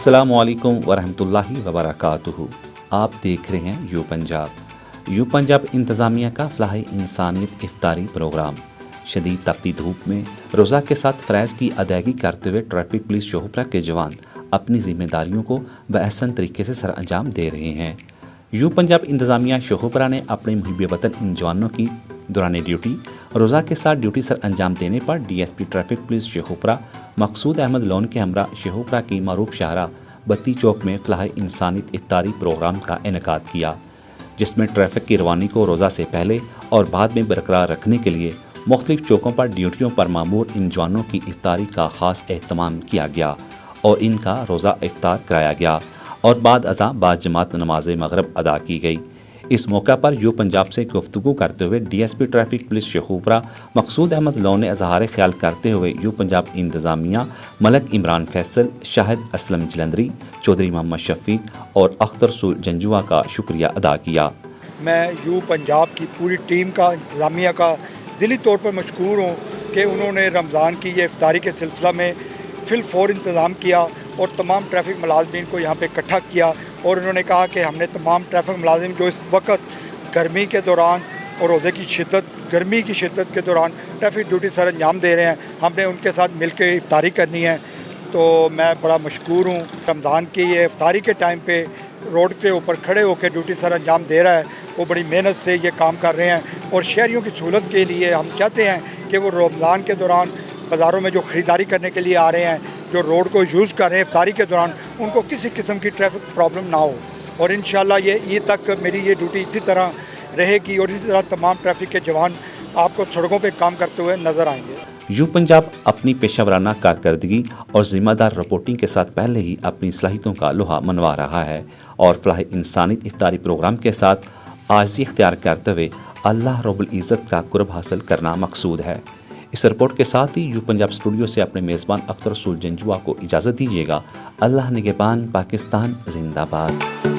السلام علیکم ورحمۃ وبرکاتہ۔ آپ دیکھ رہے ہیں یو پنجاب انتظامیہ کا فلاح انسانیت افطاری پروگرام۔ شدید تپتی دھوپ میں روزہ کے ساتھ فرائض کی ادائیگی کرتے ہوئے ٹریفک پولیس شوپرا کے جوان اپنی ذمہ داریوں کو بحسن طریقے سے سر انجام دے رہے ہیں۔ یو پنجاب انتظامیہ شوپرا نے اپنے محب وطن ان جوانوں کی دوران ڈیوٹی روزہ کے ساتھ ڈیوٹی سر انجام دینے پر D S P traffic police شوپرا مقصود احمد لون کے ہمراہ شوپرا کی معروف شاہراہ بتی چوک میں فلاح انسانیت افطاری پروگرام کا انعقاد کیا، جس میں ٹریفک کی روانی کو روزہ سے پہلے اور بعد میں برقرار رکھنے کے لیے مختلف چوکوں پر ڈیوٹیوں پر مامور ان جوانوں کی افطاری کا خاص اہتمام کیا گیا اور ان کا روزہ افطار کرایا گیا اور بعد ازاں باجماعت نماز مغرب ادا کی گئی۔ اس موقع پر یو پنجاب سے گفتگو کرتے ہوئے D S P traffic police شوپرا مقصود احمد لون نے اظہار خیال کرتے ہوئے یو پنجاب انتظامیہ ملک عمران فیصل، شاہد اسلم جلندری، چودھری محمد شفیق اور اختر رسول جنجوعہ کا شکریہ ادا کیا۔ میں یو پنجاب کی پوری ٹیم کا انتظامیہ کا دلی طور پر مشکور ہوں کہ انہوں نے رمضان کی یہ افطاری کے سلسلہ میں فی الفور انتظام کیا اور تمام ٹریفک ملازمین کو یہاں پہ اکٹھا کیا، اور انہوں نے کہا کہ ہم نے تمام ٹریفک ملازم جو اس وقت گرمی کے دوران اور روزے کی گرمی کی شدت کے دوران ٹریفک ڈیوٹی سر انجام دے رہے ہیں، ہم نے ان کے ساتھ مل کے افطاری کرنی ہے۔ تو میں بڑا مشکور ہوں، رمضان کی یہ افطاری کے ٹائم پہ روڈ کے اوپر کھڑے ہو کے ڈیوٹی سر انجام دے رہا ہے، وہ بڑی محنت سے یہ کام کر رہے ہیں، اور شہریوں کی سہولت کے لیے ہم چاہتے ہیں کہ وہ رمضان کے دوران بازاروں میں جو خریداری کرنے کے لیے آ رہے ہیں، جو روڈ کو یوز کر رہے ہیں افطاری کے دوران، ان کو کسی قسم کی ٹریفک پرابلم نہ ہو، اور انشاءاللہ یہ عید تک میری یہ ڈیوٹی اسی طرح رہے گی، اور اسی طرح تمام ٹریفک کے جوان آپ کو سڑکوں پہ کام کرتے ہوئے نظر آئیں گے۔ یو پنجاب اپنی پیشہ ورانہ کارکردگی اور ذمہ دار رپورٹنگ کے ساتھ پہلے ہی اپنی صلاحیتوں کا لوہا منوا رہا ہے اور فلاح انسانیت افطاری پروگرام کے ساتھ عاجزی اختیار کرتے ہوئے اللہ رب العزت کا قرب حاصل کرنا مقصود ہے۔ اس رپورٹ کے ساتھ ہی یو پنجاب اسٹوڈیو سے اپنے میزبان اختر رسول جنجوعہ کو اجازت دیجیے گا۔ اللہ نگہبان، پاکستان زندہ باد۔